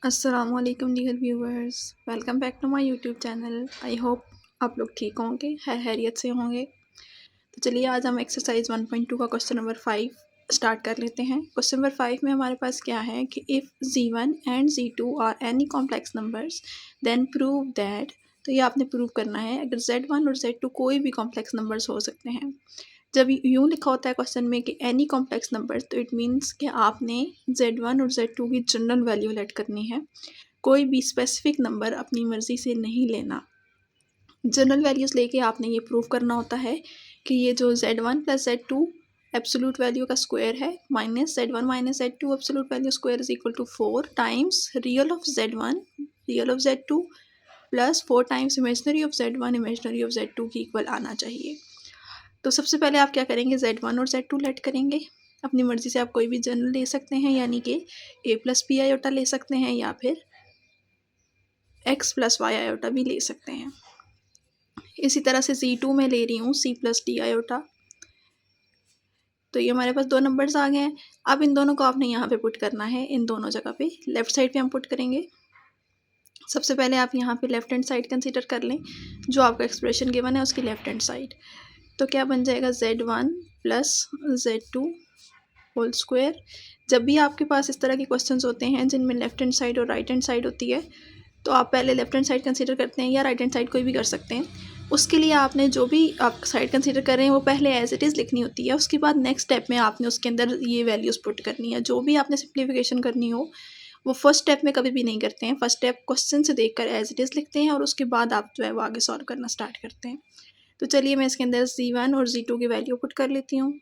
अस्सलामुअलैकुम dear viewers, welcome back to my YouTube channel. I hope आप लोग ठीक होंगे, खैरियत से होंगे। तो चलिए आज हम एक्सरसाइज 1.2 का क्वेश्चन नंबर 5 स्टार्ट कर लेते हैं। क्वेश्चन नंबर 5 में हमारे पास क्या है कि if Z1 and Z2 are any complex numbers then prove that. तो ये आपने प्रूव करना है अगर Z1 और Z2 कोई भी कॉम्प्लेक्स नंबर्स हो सकते हैं। जब यूँ लिखा होता है क्वेश्चन में कि एनी कॉम्प्लेक्स नंबर, तो इट मीन्स कि आपने Z1 और Z2 की जनरल वैल्यू लेट करनी है। कोई भी स्पेसिफिक नंबर अपनी मर्ज़ी से नहीं लेना। जनरल वैल्यूज़ लेके आपने ये प्रूव करना होता है कि ये जो Z1 plus Z2 absolute value का स्क्वायर है minus Z1 minus Z2 absolute value square is equal to 4 times real of Z1 real of Z2 plus 4 times imaginary of Z1 imaginary of Z2 की equal आना चाहिए। तो सबसे पहले आप क्या करेंगे, Z1 और Z2 लेट करेंगे। अपनी मर्ज़ी से आप कोई भी जनरल ले सकते हैं, यानी कि a प्लस बी आयोटा ले सकते हैं या फिर x प्लस वाई आयोटा भी ले सकते हैं। इसी तरह से Z2 में ले रही हूँ c प्लस डी आयोटा। तो ये हमारे पास दो नंबर्स आ गए हैं। अब इन दोनों को आपने यहाँ पे पुट करना है, इन दोनों जगह पे लेफ्ट साइड पे हम पुट करेंगे। सबसे पहले आप यहाँ पे लेफ्ट हैंड साइड कंसीडर कर लें, जो आपका एक्सप्रेशन गिवन है उसकी लेफ्ट हैंड साइड। तो क्या बन जाएगा Z1 plus Z2 whole square. जब भी आपके पास इस तरह के क्वेश्चंस होते हैं जिनमें लेफ्ट हैंड साइड और राइट हैंड साइड होती है, तो आप पहले लेफ्ट हैंड साइड कंसीडर करते हैं या राइट हैंड साइड कोई भी कर सकते हैं। उसके लिए आपने जो भी आप साइड कंसीडर कर रहे हैं वो पहले एज इट इज़ लिखनी होती है। उसके बाद नेक्स्ट स्टेप में आपने उसके अंदर ये वैल्यूज़ पुट करनी है। जो भी आपने सिंप्लीफिकेशन करनी हो वो फर्स्ट स्टेप में कभी भी नहीं करते हैं। फर्स्ट स्टेप क्वेश्चन से देखकर एज इट इज़ लिखते हैं और उसके बाद आप जो है वो आगे सॉल्व करना स्टार्ट करते हैं। तो चलिए मैं इसके अंदर Z1 और Z2 की वैल्यू पुट कर लेती हूँ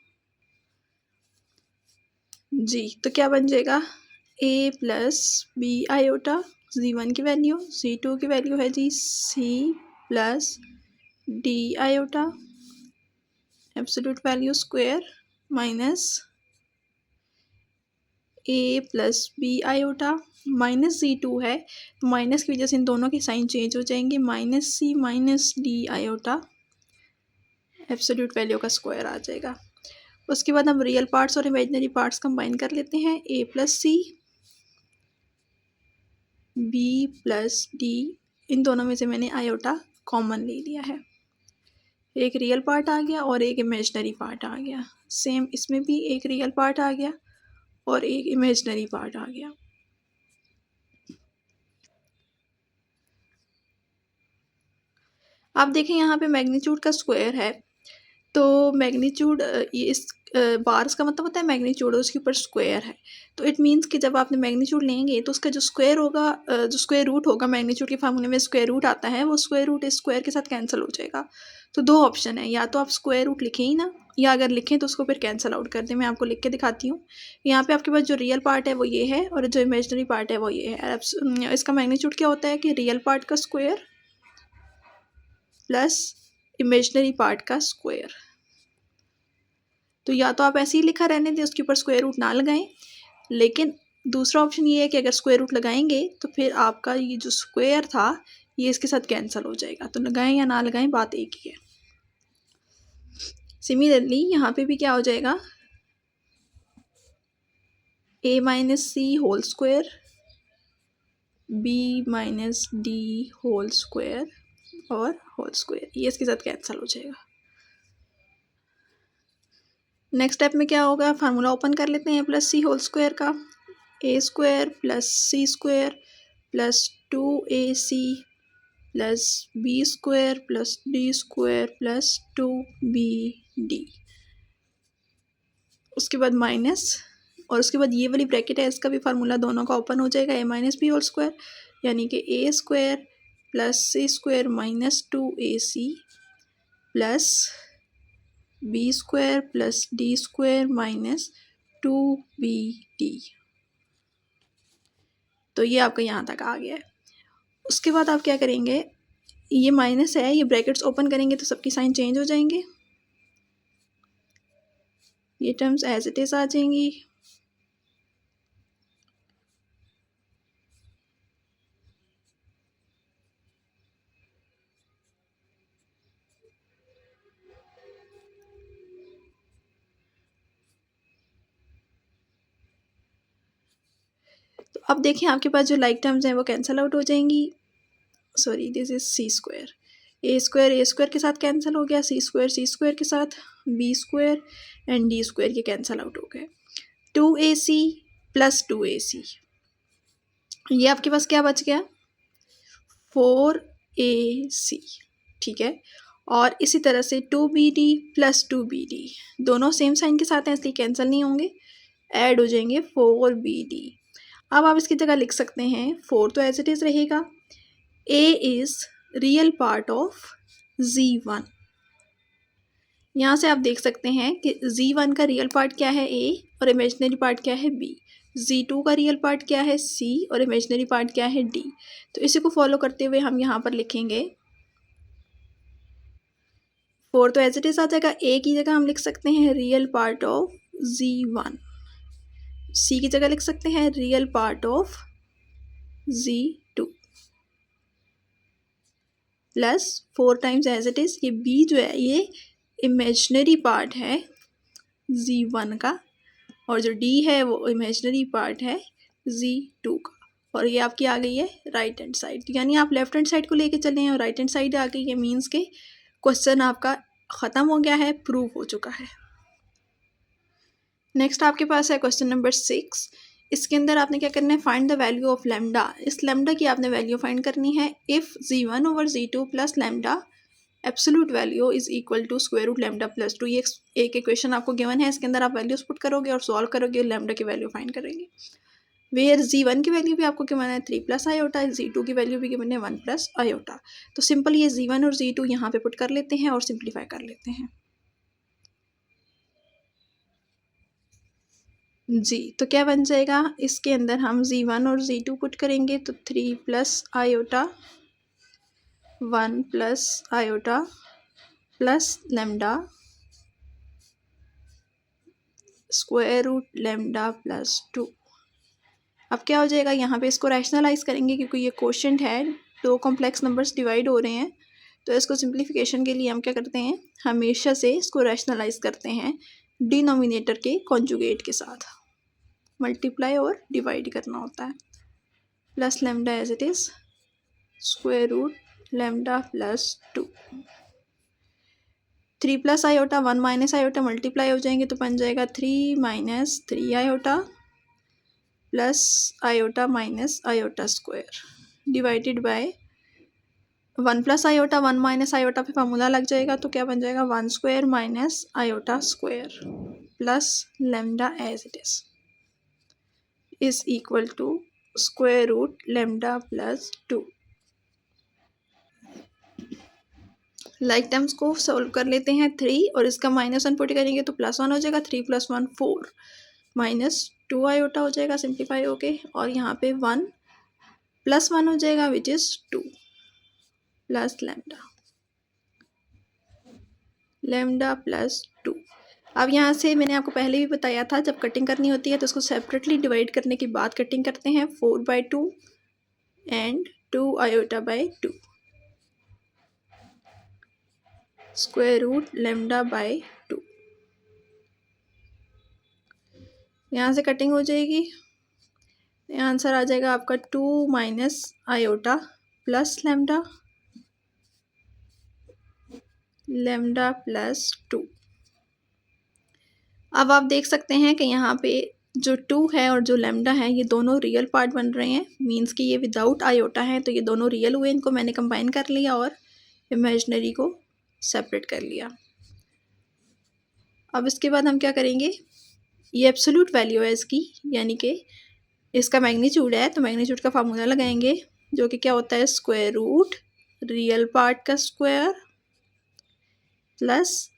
जी। तो क्या बन जाएगा, a plus B iota Z1 की वैल्यू, Z2 की वैल्यू है जी c plus D iota absolute value square minus a plus B iota minus Z2 है, तो माइनस की वजह से इन दोनों के साइन चेंज हो जाएंगे, minus c minus D iota absolute value का स्क्वायर आ जाएगा। उसके बाद हम रियल पार्ट्स और इमेजिनरी पार्ट्स कंबाइन कर लेते हैं। a plus C B plus D, इन दोनों में से मैंने आयोटा कॉमन ले लिया है। एक रियल पार्ट आ गया और एक इमेजनरी पार्ट आ गया। सेम इसमें भी एक रियल पार्ट आ गया और एक इमेजनरी पार्ट आ गया। आप देखें यहाँ पे मैग्नीट्यूड का स्क्वायर है, तो मैग्नीट्यूड ये इस बार्स का मतलब होता है मैग्नीट्यूड और उसके ऊपर स्क्वायर है। तो इट मीन्स कि जब आपने मैग्नीट्यूड लेंगे तो उसका जो स्क्वायर होगा, जो स्क्वायर रूट होगा, मैग्नीट्यूड के फार्मूले में स्क्वायर रूट आता है, वो स्क्वायर रूट इस स्क्वायर के साथ कैंसिल हो जाएगा। तो दो ऑप्शन है, या तो आप स्क्वायर रूट लिखें ही ना, या अगर लिखें तो उसको फिर कैंसिल आउट कर दें। मैं आपको लिख के दिखाती हूँ। यहाँ पे आपके पास जो रियल पार्ट है वो ये है और जो इमेजनरी पार्ट है वो ये है। इसका मैग्नीट्यूड क्या होता है कि रियल पार्ट का स्क्वायर प्लस इमेजनरी पार्ट का स्क्वायर। तो या तो आप ऐसे ही लिखा रहने दें, उसके ऊपर स्क्वायर रूट ना लगाएं, लेकिन दूसरा ऑप्शन ये है कि अगर स्क्वायर रूट लगाएंगे तो फिर आपका ये जो स्क्वायर था ये इसके साथ कैंसिल हो जाएगा। तो लगाएं या ना लगाएं बात एक ही है। सिमिलरली यहाँ पे भी क्या हो जाएगा, a minus C whole square b minus D whole square और होल स्क्वायर, ये इसके साथ कैंसिल हो जाएगा। नेक्स्ट स्टेप में क्या होगा, फार्मूला ओपन कर लेते हैं प्लस सी होल स्क्वायर का। a square plus C square plus 2ac plus B square plus D square plus 2bd। उसके बाद माइनस, और उसके बाद ये वाली ब्रैकेट है, इसका भी फार्मूला दोनों का ओपन हो जाएगा, a minus B whole square यानी कि a square plus C square minus 2ac plus B square plus D square minus 2bd। तो ये आपका यहाँ तक आ गया है। उसके बाद आप क्या करेंगे, ये माइनस है, ये ब्रैकेट्स ओपन करेंगे तो सबकी साइन चेंज हो जाएंगे, ये टर्म्स एज इट इज़ आ जाएंगी। तो अब देखिए आपके पास जो लाइक टर्म्स हैं वो कैंसिल आउट हो जाएंगी। Sorry, this is C square, A square के साथ कैंसिल हो गया, सी स्क्वायर के साथ, B square and D square ये कैंसिल आउट हो गए। 2ac प्लस 2ac, ये आपके पास क्या बच गया, 4ac, ठीक है। और इसी तरह से 2bd प्लस 2bd, दोनों सेम साइन के साथ हैं इसलिए कैंसिल नहीं होंगे, ऐड हो जाएंगे 4bd। अब आप इसकी जगह लिख सकते हैं 4 तो एज इट इज़ रहेगा, a is real part of z1। यहाँ से आप देख सकते हैं कि z1 का रियल पार्ट क्या है a और इमेजिनरी पार्ट क्या है b, z2 का रियल पार्ट क्या है c और इमेजिनरी पार्ट क्या है d। तो इसी को फॉलो करते हुए हम यहाँ पर लिखेंगे 4 तो एज इट इज़ आ जाएगा, a की जगह हम लिख सकते हैं real part of z1, c की जगह लिख सकते हैं real part of z2 plus 4 times as it is, ये b जो है ये इमेजिनरी पार्ट है z1 का और जो d है वो इमेजिनरी पार्ट है z2 का। और ये आपकी आ गई है राइट हैंड साइड, यानी आप लेफ्ट हैंड साइड को लेके चले हैं और राइट हैंड साइड आ गई है, मीन्स के क्वेश्चन आपका ख़त्म हो गया है, प्रूव हो चुका है। नेक्स्ट आपके पास है क्वेश्चन नंबर 6। इसके अंदर आपने क्या करना है, find the value of lambda. इस लैम्डा की आपने वैल्यू फाइंड करनी है if z1 over z2 plus lambda absolute value is equal to square root lambda plus 2। ये एक इक्वेशन आपको गिवन है, इसके अंदर आप वैल्यूज पुट करोगे और सॉल्व करोगे, लैम्डा की वैल्यू फाइंड करेंगे। वेयर z1 की वैल्यू भी आपको गिवन है 3 प्लस आयोटा, z2 की वैल्यू भी गिवन है 1 प्लस आयोटा। तो सिंपल ये z1 और z2 यहाँ पे पुट कर लेते हैं और सिंप्लीफाई कर लेते हैं। जी, तो क्या बन जाएगा, इसके अंदर हम z1 और z2 पुट करेंगे तो 3 plus iota 1 plus iota plus lambda square root lambda plus 2। अब क्या हो जाएगा, यहाँ पे इसको रैशनलाइज करेंगे क्योंकि ये क्वोशिएंट है, दो कॉम्प्लेक्स नंबर्स डिवाइड हो रहे हैं, तो इसको सिंप्लीफिकेशन के लिए हम क्या करते हैं, हमेशा से इसको रैशनलाइज करते हैं डिनोमिनेटर के कॉन्जुगेट के साथ, मल्टीप्लाई और डिवाइड करना होता है। Plus lambda as it is square root lambda plus 2। 3 plus iota 1 minus iota multiply हो जाएंगे तो बन जाएगा 3 minus 3 iota plus iota minus iota square divided by 1 plus iota 1 minus iota पे फार्मूला लग जाएगा तो क्या बन जाएगा 1 square minus iota square plus lambda as it is equal to square root lambda plus 2। Like terms को solve कर लेते हैं 3 और इसका -1 पुट करेंगे तो +1 हो जाएगा, 3 + 1 4 माइनस 2 आयोटा हो जाएगा सिंप्लीफाई होके, और यहाँ पे 1 + 1 हो जाएगा which is 2 plus lambda plus 2। अब यहाँ से मैंने आपको पहले भी बताया था जब कटिंग करनी होती है तो उसको सेपरेटली डिवाइड करने के बाद कटिंग करते हैं, 4/2 and 2 iota by 2 square root lambda by 2। यहाँ से कटिंग हो जाएगी, आंसर आ जाएगा आपका 2 minus iota plus lambda plus 2। अब आप देख सकते हैं कि यहाँ पे जो 2 है और जो लैम्डा है ये दोनों रियल पार्ट बन रहे हैं, मींस कि ये विदाउट आयोटा है तो ये दोनों रियल हुए, इनको मैंने कंबाइन कर लिया और इमेजिनरी को सेपरेट कर लिया। अब इसके बाद हम क्या करेंगे, ये एब्सोल्यूट वैल्यू है इसकी, यानी कि इसका मैग्नीट्यूड है तो मैग्नीट्यूड का फार्मूला लगाएंगे जो कि क्या होता है स्क्वायर रूट रियल पार्ट का स्क्वायर प्लस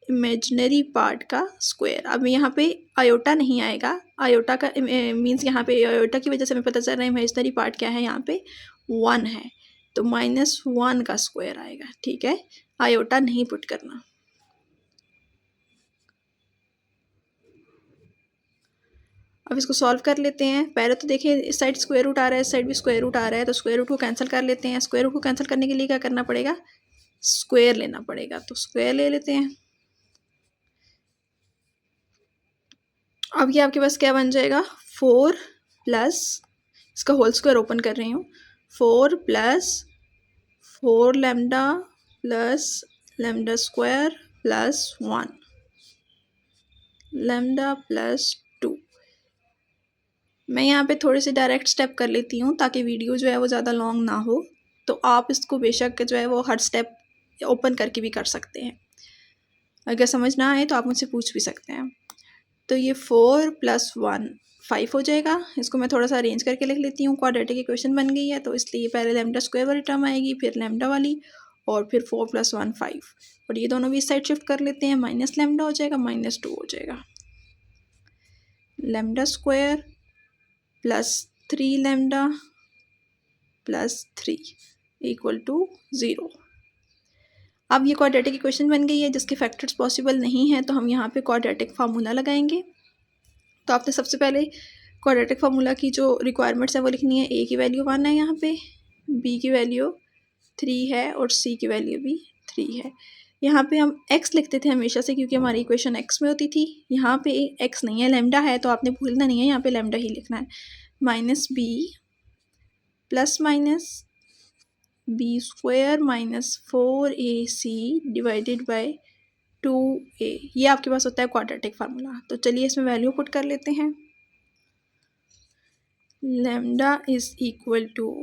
इमेजिनरी पार्ट का स्क्वायर। अब यहाँ पे आयोटा नहीं आएगा, आयोटा का मीन्स यहाँ पे आयोटा की वजह से हमें पता चल रहा है इमेजिनरी पार्ट क्या है, यहाँ पे 1 है तो -1 का स्क्वायर आएगा, ठीक है, आयोटा नहीं पुट करना। अब इसको सॉल्व कर लेते हैं। पहले तो देखिए इस साइड स्क्वायर रूट आ रहा है, इस साइड भी स्क्वायर रूट आ रहा है, तो स्क्वायर रूट को कैंसिल कर लेते हैं। स्क्वायर रूट को कैंसिल करने के लिए क्या करना पड़ेगा, स्क्वायर लेना पड़ेगा, तो स्क्वायर ले लेते हैं। अब ये आपके पास क्या बन जाएगा 4 प्लस इसका होल स्क्वायर ओपन कर रही हूँ, 4 plus 4 lambda plus lambda square plus 1 lambda plus 2। मैं यहाँ पे थोड़े से डायरेक्ट स्टेप कर लेती हूँ ताकि वीडियो जो है वो ज़्यादा लॉन्ग ना हो, तो आप इसको बेशक जो है वो हर स्टेप ओपन करके भी कर सकते हैं। अगर समझ ना आए तो आप मुझसे पूछ भी सकते हैं। तो ये 4 प्लस 1 5 हो जाएगा। इसको मैं थोड़ा सा अरेंज करके लिख लेती हूँ। क्वाड्रेटिक इक्वेशन बन गई है, तो इसलिए पहले लैम्डा स्क्वायर वाली टर्म आएगी, फिर लैम्डा वाली, और फिर 4 प्लस 1 5, और ये दोनों भी इस साइड शिफ्ट कर लेते हैं। माइनस लैम्डा हो जाएगा, -2 हो जाएगा। Lambda square plus 3 lambda plus 3 equal to 0। अब ये क्वाड्रेटिक इक्वेशन बन गई है जिसके फैक्टर्स पॉसिबल नहीं है, तो हम यहाँ पे क्वाड्रेटिक फार्मूला लगाएंगे। तो आपने सबसे पहले क्वाड्रेटिक फार्मूला की जो रिक्वायरमेंट्स है वो लिखनी है। ए की वैल्यू 1 है यहाँ पे, बी की वैल्यू 3 है, और सी की वैल्यू भी 3 है। यहाँ पे हम x लिखते थे हमेशा से क्योंकि हमारी इक्वेशन x में होती थी। यहाँ पे x नहीं है, लैम्डा है, तो आपने भूलना नहीं है, यहाँ पे लैम्डा ही लिखना है। Minus B plus minus B square minus 4ac divided by 2a। ये आपके पास होता है क्वाड्रेटिक फार्मूला। तो चलिए इसमें वैल्यू पुट कर लेते हैं। Lambda is equal to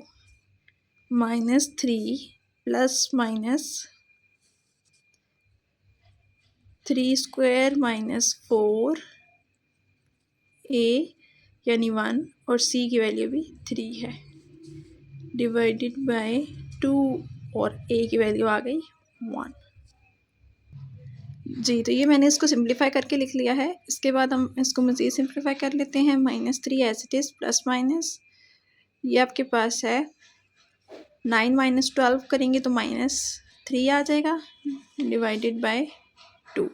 -3 plus minus 3 square minus 4 a यानी 1, और c की वैल्यू भी 3 है, डिवाइडेड बाय 2, और a की वैल्यू आ गई 1। जी, तो ये मैंने इसको सिंप्लीफाई करके लिख लिया है। इसके बाद हम इसको मज़ीद सिंप्लीफाई कर लेते हैं। -3 as it is plus minus, ये आपके पास है 9 माइनस 12 करेंगे तो -3 आ जाएगा, डिवाइडेड बाय 2।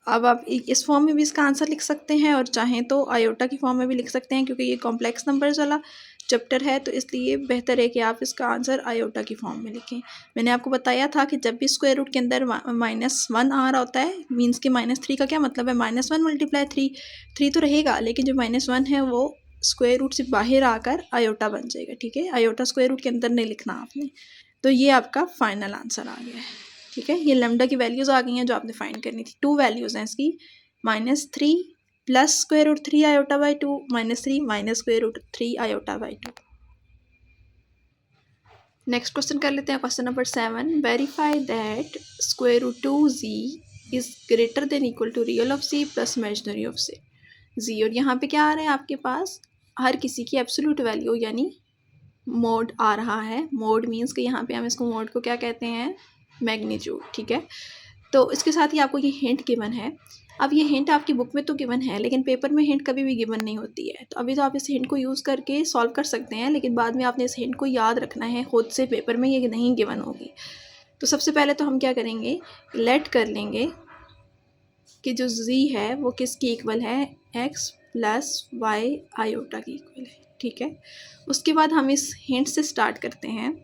अब आप इस फॉर्म में भी इसका आंसर लिख सकते हैं, और चाहें तो आयोटा की फॉर्म में भी लिख सकते हैं, क्योंकि ये कॉम्प्लेक्स नंबर्स वाला चैप्टर है, तो इसलिए बेहतर है कि आप इसका आंसर आयोटा की फॉर्म में लिखें। मैंने आपको बताया था कि जब भी स्क्वायर रूट के अंदर -1 आ रहा होता है, मीन्स कि -3 का क्या मतलब है, -1 मल्टीप्लाई 3 तो रहेगा, लेकिन जो -1 है वो स्क्वायर रूट से बाहर आकर आयोटा बन जाएगा। ठीक है, आयोटा स्क्वायर रूट के अंदर नहीं लिखना आपने। तो ये आपका फाइनल आंसर आ गया है। ठीक है, ये लैम्डा की वैल्यूज़ आ गई हैं जो आपने फाइंड करनी थी। 2 वैल्यूज़ हैं इसकी, -3 plus square root 3 iota by 2, -3 minus square root 3 iota by 2। Next question कर लेते हैं, question number 7। Verify that square root 2z is greater than equal to real of z plus imaginary of z। और यहाँ पे क्या आ रहा है आपके पास, हर किसी की एब्सोल्यूट वैल्यू यानी मोड आ रहा है। मोड मीन्स कि यहाँ पे हम इसको मोड को क्या कहते हैं, मैग्नीट्यूड। ठीक है, तो इसके साथ ही आपको ये हिंट गिवन है। अब ये हिंट आपकी बुक में तो गिवन है, लेकिन पेपर में हिंट कभी भी गिवन नहीं होती है। तो अभी तो आप इस हिंट को यूज़ करके सॉल्व कर सकते हैं, लेकिन बाद में आपने इस हिंट को याद रखना है खुद से, पेपर में ये नहीं गिवन होगी। तो सबसे पहले तो हम क्या करेंगे, लेट कर लेंगे कि जो z है वो किसकी इक्वल है, x प्लस वाई आयोटा की इक्वल है। ठीक है, उसके बाद हम इस हिंट से स्टार्ट करते हैं।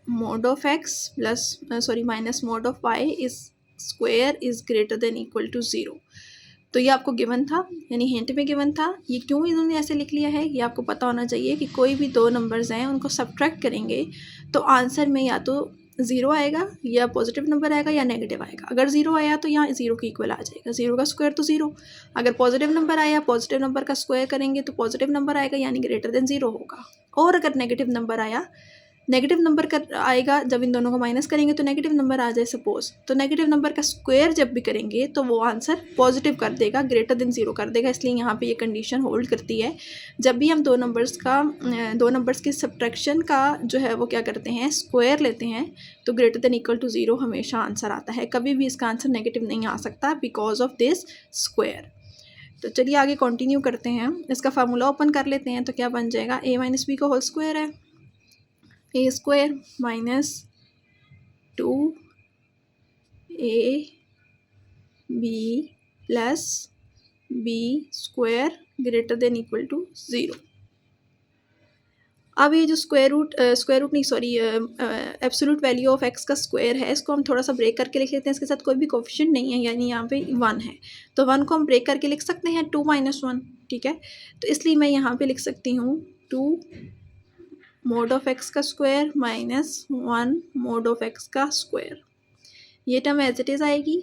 mod of x plus minus mod of y is square is greater than equal to 0। तो ये आपको गिवन था, यानी हिंट में गिवन था। ये क्यों इन्होंने ऐसे लिख लिया है, ये आपको पता होना चाहिए कि कोई भी दो नंबर्स हैं उनको सब्ट्रैक्ट करेंगे तो आंसर में या तो 0 आएगा, या पॉजिटिव नंबर आएगा, या नेगेटिव आएगा। अगर 0 आया तो यहाँ 0 के इक्वल आ जाएगा, 0 का स्क्वायर तो 0। अगर पॉजिटिव नंबर आया, पॉजिटिव नंबर का स्क्वायर करेंगे तो पॉजिटिव नंबर आएगा, यानी ग्रेटर देन 0 होगा। और अगर नेगेटिव नंबर आया, नेगेटिव नंबर का आएगा जब इन दोनों को माइनस करेंगे तो नेगेटिव नंबर आ जाए सपोज, तो नेगेटिव नंबर का स्क्वायर जब भी करेंगे तो वो आंसर पॉजिटिव कर देगा, ग्रेटर देन 0 कर देगा। इसलिए यहाँ पे ये कंडीशन होल्ड करती है। जब भी हम दो नंबर्स के सब्ट्रैक्शन का जो है वो क्या करते हैं, स्क्वायर लेते हैं, तो ग्रेटर देन इक्वल टू 0 हमेशा आंसर आता है। कभी भी इसका आंसर नेगेटिव नहीं आ सकता बिकॉज ऑफ दिस स्क्वायर। तो चलिए आगे कंटिन्यू करते हैं। इसका फार्मूला ओपन कर लेते हैं, तो क्या बन जाएगा, a माइनस बी का होल स्क्वायर है, A square minus 2 A B plus B square greater than equal to 0। अब ये जो स्क्वायर रूट नहीं sorry absolute value of X का स्क्वायर है, इसको हम थोड़ा सा ब्रेक करके लिख लेते हैं। इसके साथ कोई भी कोफिशिएंट नहीं है, यानी यहाँ पे 1 है, तो 1 को हम ब्रेक करके लिख सकते हैं 2 माइनस 1, ठीक है। तो इसलिए मैं यहाँ पे लिख सकती हूँ 2 मोड ऑफ एक्स का square minus 1 mode of X का स्क्वायर। ये टर्म एज इट इज़ आएगी।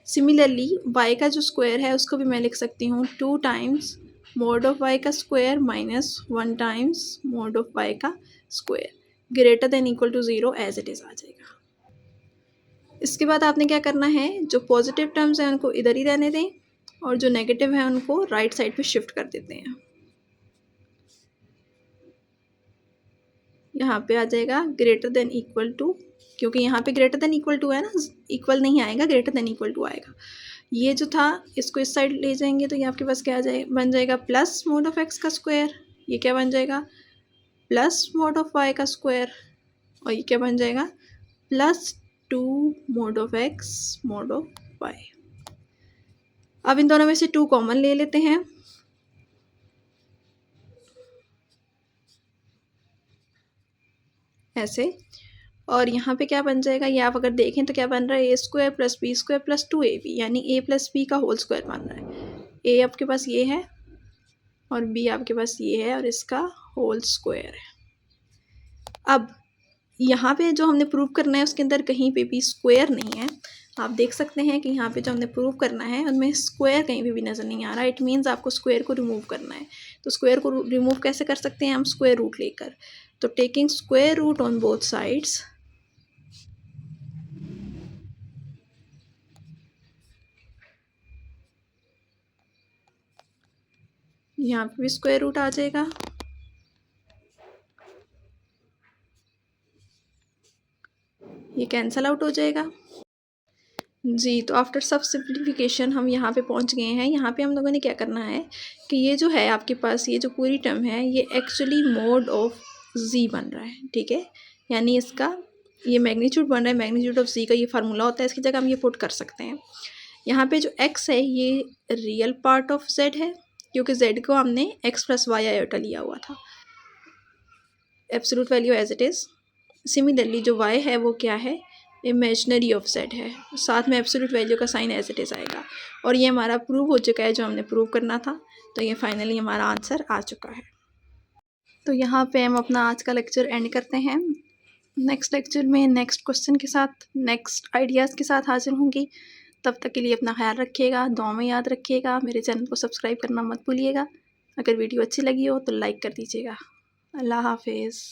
सिमिलरली y का जो स्क्वायर है उसको भी मैं लिख सकती हूँ 2 टाइम्स मोड ऑफ y का square minus 1 times mod of y का square greater than equal to 0 as it is आ जाएगा। इसके बाद आपने क्या करना है, जो पॉजिटिव टर्म्स हैं उनको इधर ही रहने दें और जो नेगेटिव है उनको राइट साइड पे शिफ्ट कर देते हैं। यहाँ पे आ जाएगा ग्रेटर देन इक्वल टू, क्योंकि यहाँ पे ग्रेटर देन इक्वल टू है ना, इक्वल नहीं आएगा, ग्रेटर देन इक्वल टू आएगा। ये जो था इसको इस साइड ले जाएंगे तो ये आपके पास क्या आ जाए बन जाएगा प्लस मोड ऑफ एक्स का स्क्वायर। ये क्या बन जाएगा प्लस मोड ऑफ वाई का स्क्वायर, और ये क्या बन जाएगा plus 2 mod of X mod of Y. अब इन दोनों में से 2 कॉमन ले लेते हैं, ऐसे, और यहाँ पे क्या बन जाएगा, ये आप अगर देखें तो क्या बन रहा है A square plus B square plus 2ab, यानी a प्लस बी का होल स्क्वायर बन रहा है। a आपके पास ये है और b आपके पास ये है और इसका होल स्क्वायर है। अब यहाँ पे जो हमने प्रूव करना है उसके अंदर कहीं पे भी स्क्वायर नहीं है। आप देख सकते हैं कि यहाँ पे जो हमने प्रूव करना है उनमें स्क्वायर कहीं पे भी नज़र नहीं आ रहा। इट मीन्स आपको स्क्वायर को रिमूव करना है। तो स्क्वायर को रिमूव कैसे कर सकते हैं हम, स्क्वायर रूट लेकर। तो taking square root on both sides, यहाँ पे भी स्क्वायर रूट आ जाएगा, ये कैंसल आउट हो जाएगा जी। तो आफ्टर सब सिंप्लीफिकेशन हम यहाँ पे पहुँच गए हैं। यहाँ पे हम लोगों ने क्या करना है कि ये जो है आपके पास ये जो पूरी टर्म है ये एक्चुअली मोड ऑफ z बन रहा है, ठीक है। यानी इसका ये मैग्नीट्यूड बन रहा है, मैग्नीट्यूड ऑफ z का ये फार्मूला होता है, इसकी जगह हम ये पुट कर सकते हैं। यहाँ पे जो x है ये रियल पार्ट ऑफ z है, क्योंकि z को हमने x प्लस वाई आयोटा लिया हुआ था, absolute value as it is. Similarly जो y है वो क्या है, इमेजनरी ऑफ z है, साथ में एब्सोल्यूट वैल्यू का साइन एज इट इज़ आएगा। और ये हमारा प्रूव हो चुका है जो हमने प्रूव करना था, तो ये फाइनली हमारा आंसर आ चुका है। तो यहाँ पे हम अपना आज का लेक्चर एंड करते हैं। नेक्स्ट लेक्चर में नेक्स्ट क्वेश्चन के साथ, नेक्स्ट आइडियाज़ के साथ हाजिर होंगी। तब तक के लिए अपना ख्याल रखिएगा, दुआ में याद रखिएगा, मेरे चैनल को सब्सक्राइब करना मत भूलिएगा। अगर वीडियो अच्छी लगी हो तो लाइक कर दीजिएगा। अल्लाह हाफिज़।